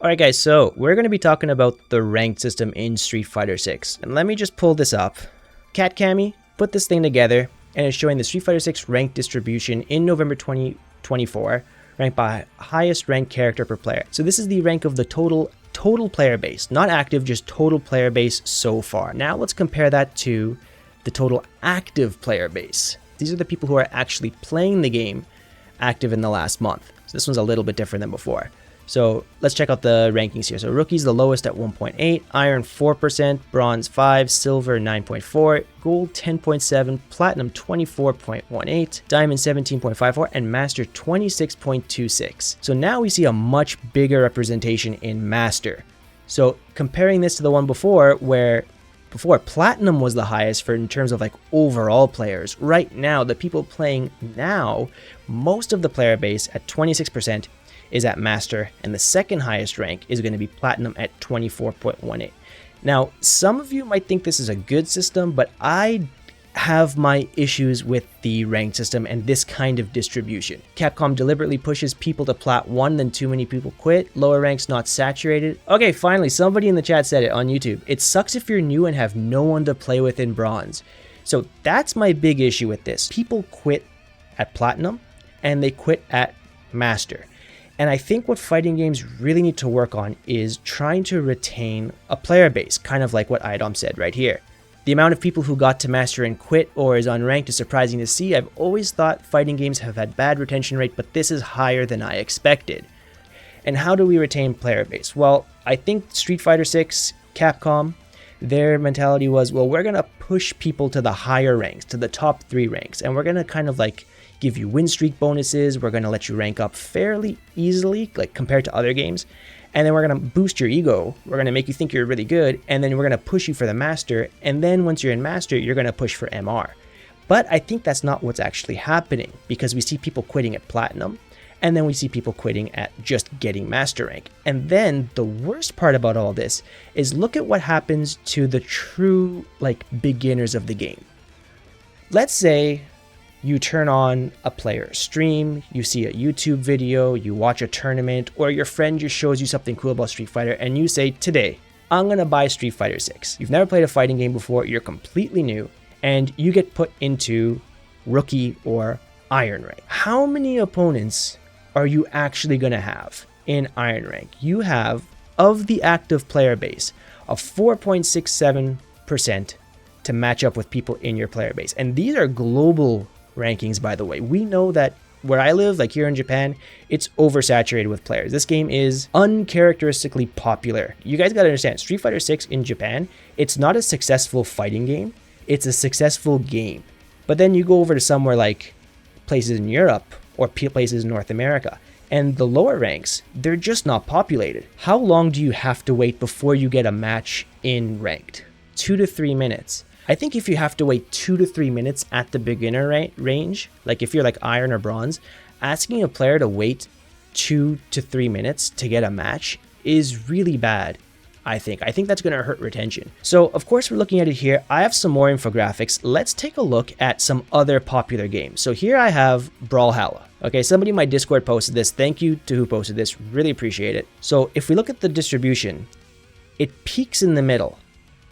Alright guys, so we're going to be talking about the ranked system in Street Fighter 6. And let me just pull this up. Catcammy put this thing together and is showing the Street Fighter 6 ranked distribution in November 2024, ranked by highest ranked character per player. So this is the rank of the total player base, not active, just total player base so far. Now let's compare that to the total active player base. These are the people who are actually playing the game active in the last month. So this one's a little bit different than before. So let's check out the rankings here. So rookies the lowest at 1.8, iron 4%, bronze 5, silver 9.4, gold 10.7, platinum 24.18, diamond 17.54, and master 26.26. So now we see a much bigger representation in master. So comparing this to the one before, where before platinum was the highest for in terms of like overall players, right now the people playing now, most of the player base at 26% is at master, and the second highest rank is going to be platinum at 24.18. Now, some of you might think this is a good system, but I have my issues with the ranked system and this kind of distribution. Capcom deliberately pushes people to plat 1, then too many people quit, lower ranks not saturated. Okay, finally, somebody in the chat said it on YouTube. It sucks if you're new and have no one to play with in bronze. So that's my big issue with this. People quit at platinum and they quit at master. And I think what fighting games really need to work on is trying to retain a player base, kind of like what Idom said right here. The amount of people who got to master and quit or is unranked is surprising to see. I've always thought fighting games have had bad retention rate, but this is higher than I expected. And how do we retain player base? Well, I think Street Fighter 6, Capcom, their mentality was, well, we're going to push people to the higher ranks, to the top 3 ranks, and we're going to kind of like give you win streak bonuses, we're going to let you rank up fairly easily, like compared to other games, and then we're going to boost your ego, we're going to make you think you're really good, and then we're going to push you for the master, and then once you're in master, you're going to push for MR. But I think that's not what's actually happening, because we see people quitting at platinum, and then we see people quitting at just getting master rank. And then the worst part about all this is look at what happens to the true like beginners of the game. Let's say you turn on a player stream, you see a YouTube video, you watch a tournament, or your friend just shows you something cool about Street Fighter and you say, today, I'm gonna buy Street Fighter 6. You've never played a fighting game before, you're completely new, and you get put into rookie or iron rank. How many opponents are you actually gonna have in iron rank? You have, of the active player base, a 4.67% to match up with people in your player base. And these are global rankings, by the way. We know that where I live, like here in Japan, it's oversaturated with players. This game is uncharacteristically popular. You guys gotta understand, Street Fighter 6 in Japan, it's not a successful fighting game, it's a successful game. But then you go over to somewhere like places in Europe or places in North America, and the lower ranks, they're just not populated. How long do you have to wait before you get a match in ranked? 2 to 3 minutes. I think if you have to wait 2 to 3 minutes at the beginner range, like if you're like iron or bronze, asking a player to wait 2 to 3 minutes to get a match is really bad, I think. I think that's going to hurt retention. So of course we're looking at it here. I have some more infographics. Let's take a look at some other popular games. So here I have Brawlhalla. Okay, somebody in my Discord posted this. Thank you to who posted this. Really appreciate it. So if we look at the distribution, it peaks in the middle.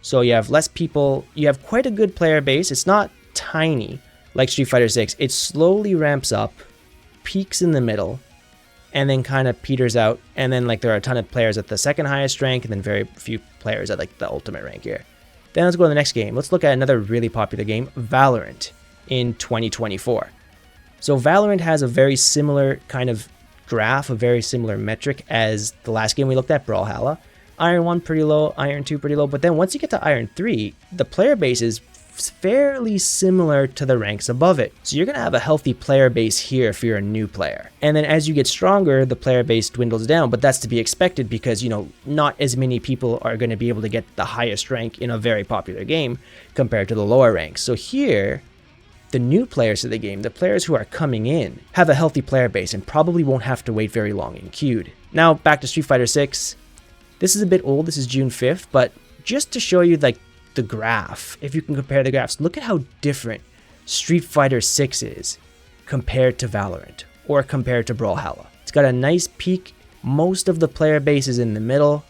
So you have less people, you have quite a good player base. It's not tiny like Street Fighter 6. It slowly ramps up, peaks in the middle, and then kind of peters out. And then like there are a ton of players at the second highest rank and then very few players at like the ultimate rank here. Then let's go to the next game. Let's look at another really popular game, Valorant, in 2024. So Valorant has a very similar kind of graph, a very similar metric as the last game we looked at, Brawlhalla. Iron 1 pretty low, Iron 2 pretty low, but then once you get to Iron 3, the player base is fairly similar to the ranks above it. So you're going to have a healthy player base here if you're a new player. And then as you get stronger, the player base dwindles down, but that's to be expected because, you know, not as many people are going to be able to get the highest rank in a very popular game compared to the lower ranks. So here, the new players of the game, the players who are coming in, have a healthy player base and probably won't have to wait very long in queued. Now back to Street Fighter 6. This is a bit old, this is June 5th, but just to show you like the graph, if you can compare the graphs, look at how different Street Fighter 6 is compared to Valorant or compared to Brawlhalla. It's got a nice peak Most of the player base is in the middle.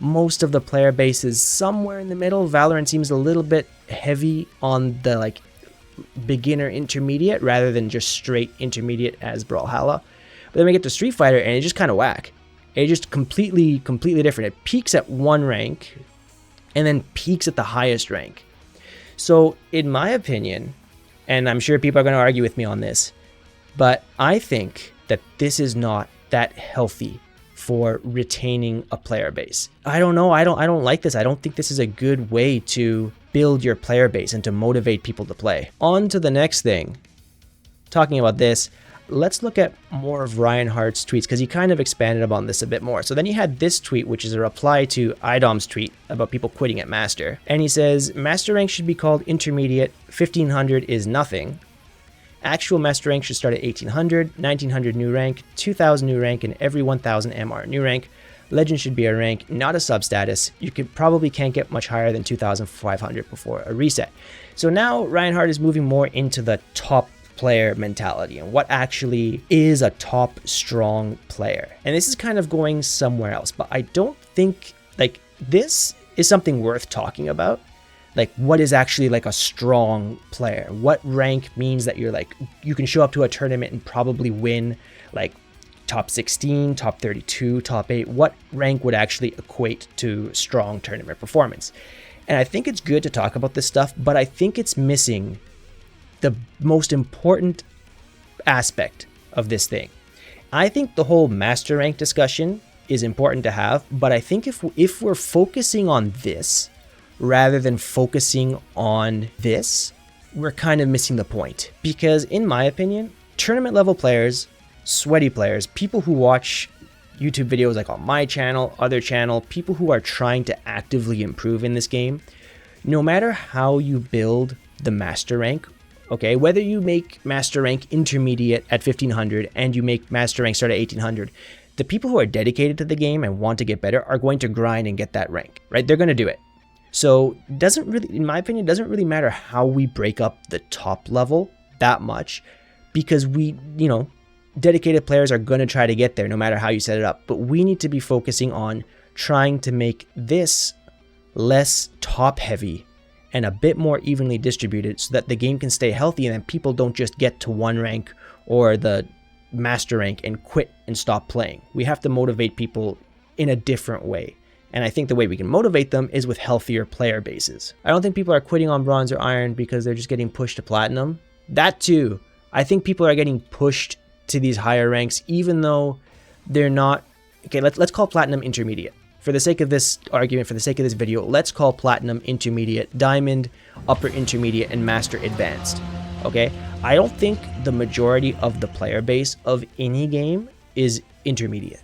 Most of the player base is somewhere in the middle. Valorant seems a little bit heavy on the like beginner intermediate rather than just straight intermediate as Brawlhalla. But then we get to Street Fighter and it's just kind of whack. It's just completely different. It peaks at one rank and then peaks at the highest rank. So in my opinion, and I'm sure people are going to argue with me on this, but I think that this is not that healthy for retaining a player base. I don't know. I don't like this. I don't think this is a good way to build your player base and to motivate people to play. On to the next thing. Talking about this, let's look at more of Reinhardt's tweets because he kind of expanded upon this a bit more. So then he had this tweet, which is a reply to IDOM's tweet about people quitting at Master. And he says, Master rank should be called intermediate, 1500 is nothing. Actual Master rank should start at 1800, 1900 new rank, 2000 new rank, and every 1000 MR new rank. Legend should be a rank, not a substatus. You probably can't get much higher than 2500 before a reset. So now Reinhardt is moving more into the top player mentality and what actually is a top strong player. And this is kind of going somewhere else, but I don't think like this is something worth talking about. Like what is actually like a strong player? What rank means that you're like, you can show up to a tournament and probably win like top 16, top 32, top 8. What rank would actually equate to strong tournament performance? And I think it's good to talk about this stuff, but I think it's missing the most important aspect of this thing. I think the whole master rank discussion is important to have, but I think if we're focusing on this rather than focusing on this, we're kind of missing the point. Because in my opinion, tournament level players, sweaty players, people who watch YouTube videos like on my channel, other channel, people who are trying to actively improve in this game, no matter how you build the master rank, okay, whether you make master rank intermediate at 1500 and you make master rank start at 1800, the people who are dedicated to the game and want to get better are going to grind and get that rank, right? They're going to do it. So doesn't really, in my opinion, doesn't really matter how we break up the top level that much, because we, dedicated players are going to try to get there no matter how you set it up. But we need to be focusing on trying to make this less top heavy and a bit more evenly distributed so that the game can stay healthy and then people don't just get to one rank or the master rank and quit and stop playing. We have to motivate people in a different way. And I think the way we can motivate them is with healthier player bases. I don't think people are quitting on bronze or iron because they're just getting pushed to platinum. That too. I think people are getting pushed to these higher ranks even though they're not. Okay, let's call platinum intermediate. For the sake of this argument, for the sake of this video, let's call platinum intermediate, diamond upper intermediate, and master advanced. Okay, I don't think the majority of the player base of any game is intermediate.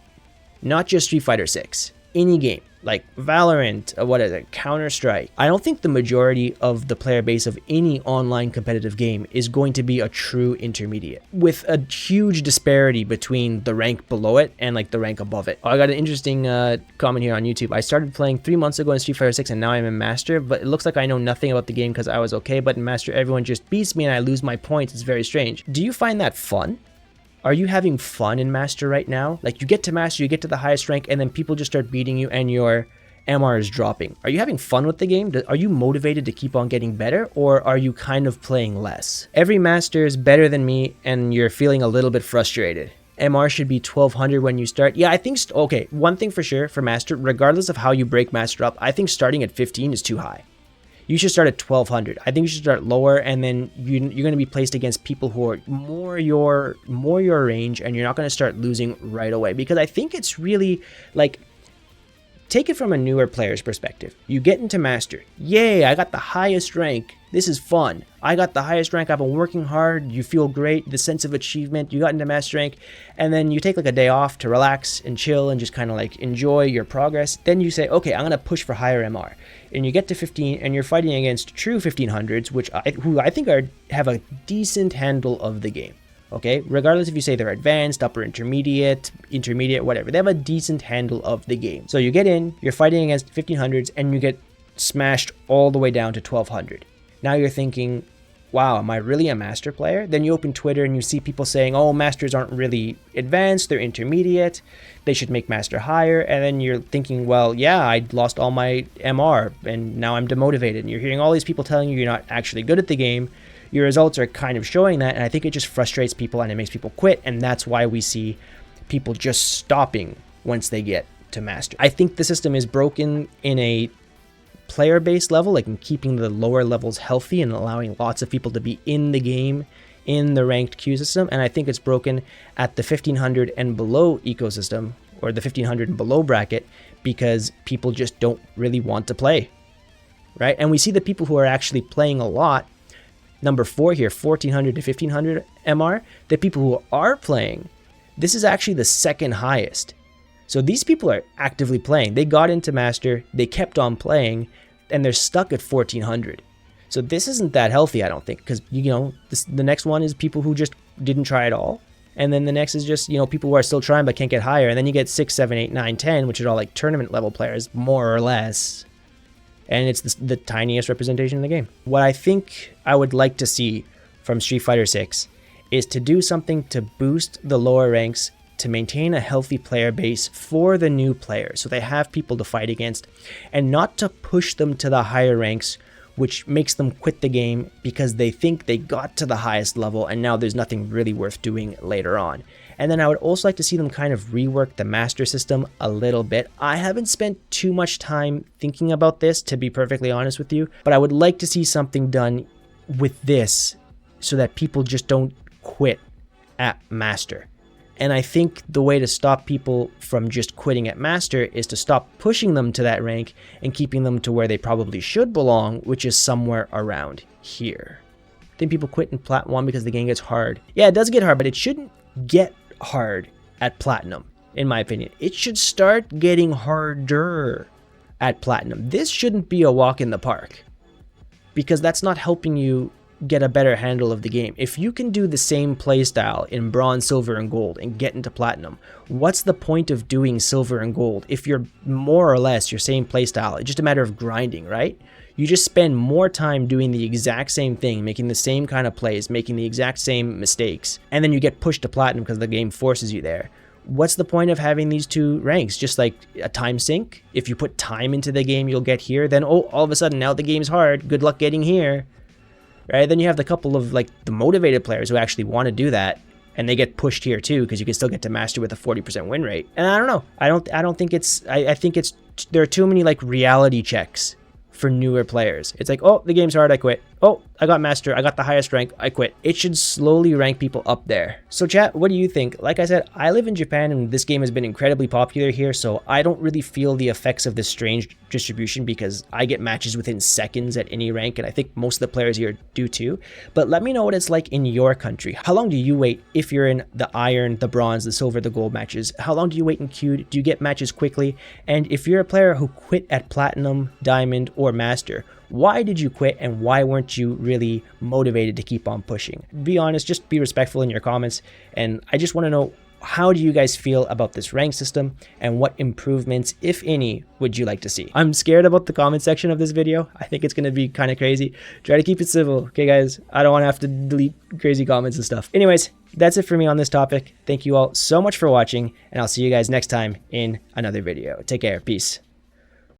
Not just Street Fighter 6. Any game like Valorant, Counter-Strike. I don't think the majority of the player base of any online competitive game is going to be a true intermediate, with a huge disparity between the rank below it and like the rank above it. I got an interesting comment here on YouTube. I started playing 3 months ago in Street Fighter 6 and now I'm in Master, but it looks like I know nothing about the game because I was okay, but in Master everyone just beats me and I lose my points. It's very strange. Do you find that fun? Are you having fun in Master right now? Like you get to Master, you get to the highest rank, and then people just start beating you and your MR is dropping. Are you having fun with the game? Are you motivated to keep on getting better, or are you kind of playing less? Every Master is better than me and you're feeling a little bit frustrated. MR should be 1200 when you start. Yeah, I think, okay, one thing for sure for Master, regardless of how you break Master up, I think starting at 15 is too high. You should start at 1200. I think you should start lower, and then you're going to be placed against people who are more your range, and you're not going to start losing right away. Because I think it's really like, take it from a newer player's perspective. You get into Master. Yay, I got the highest rank. This is fun. I got the highest rank. I've been working hard. You feel great. The sense of achievement. You got into Master rank. And then you take like a day off to relax and chill and just kind of like enjoy your progress. Then you say, okay, I'm going to push for higher MR. And you get to 15 and you're fighting against true 1500s, who I think have a decent handle of the game. Okay, regardless if you say they're advanced, upper intermediate, whatever, they have a decent handle of the game. So you get in, you're fighting against 1500s, and you get smashed all the way down to 1200. Now you're thinking, wow, am I really a master player? Then you open Twitter and you see people saying, oh, masters aren't really advanced, they're intermediate, they should make master higher. And then you're thinking, well, yeah, I lost all my MR and now I'm demotivated. And you're hearing all these people telling you you're not actually good at the game. Your results are kind of showing that, and I think it just frustrates people and it makes people quit, and that's why we see people just stopping once they get to master. I think the system is broken in a player-based level, like in keeping the lower levels healthy and allowing lots of people to be in the game in the ranked queue system, and I think it's broken at the 1500 and below ecosystem, or the 1500 and below bracket, because people just don't really want to play, right? And we see the people who are actually playing a lot, number 4 here, 1400 to 1500 MR, the people who are playing, this is actually the second highest. So these people are actively playing. They got into master, they kept on playing, and they're stuck at 1400. So this isn't that healthy, I don't think, because, you know, the next one is people who just didn't try at all. And then the next is just, you know, people who are still trying but can't get higher. And then you get 6, 7, 8, 9, 10, which are all like tournament level players, more or less. And it's the tiniest representation in the game. What I think I would like to see from Street Fighter 6 is to do something to boost the lower ranks, to maintain a healthy player base for the new players, so they have people to fight against, and not to push them to the higher ranks, which makes them quit the game because they think they got to the highest level and now there's nothing really worth doing later on. And then I would also like to see them kind of rework the master system a little bit. I haven't spent too much time thinking about this, to be perfectly honest with you, but I would like to see something done with this so that people just don't quit at master. And I think the way to stop people from just quitting at master is to stop pushing them to that rank and keeping them to where they probably should belong, which is somewhere around here. I think people quit in Plat 1 because the game gets hard. Yeah, it does get hard, but it shouldn't get hard at Platinum, in my opinion. It should start getting harder at Platinum. This shouldn't be a walk in the park, because that's not helping you get a better handle of the game. If you can do the same playstyle in bronze, silver, and gold and get into platinum, what's the point of doing silver and gold if you're more or less your same playstyle? It's just a matter of grinding, right? You just spend more time doing the exact same thing, making the same kind of plays, making the exact same mistakes, and then you get pushed to platinum because the game forces you there. What's the point of having these two ranks? Just like a time sink? If you put time into the game, you'll get here. Then, oh, all of a sudden, now the game's hard. Good luck getting here. Right? Then you have the couple of like the motivated players who actually want to do that, and they get pushed here too, because you can still get to master with a 40% win rate. And I don't know. I don't think it's, I think it's, there are too many like reality checks for newer players. It's like, oh, the game's hard, I quit. Oh, I got master, I got the highest rank, I quit. It should slowly rank people up there. So chat, what do you think? Like I said, I live in Japan and this game has been incredibly popular here, so I don't really feel the effects of this strange distribution because I get matches within seconds at any rank, and I think most of the players here do too. But let me know what it's like in your country. How long do you wait if you're in the iron, the bronze, the silver, the gold matches? How long do you wait in queue? Do you get matches quickly? And if you're a player who quit at platinum, diamond, or master, why did you quit and why weren't you really motivated to keep on pushing? Be honest, just be respectful in your comments, and I just want to know, how do you guys feel about this rank system and what improvements, if any, would you like to see? I'm scared about the comment section of this video. I think it's going to be kind of crazy. Try to keep it civil, okay guys? I don't want to have to delete crazy comments and stuff. Anyways, that's it for me on this topic. Thank you all so much for watching, and I'll see you guys next time in another video. Take care. Peace.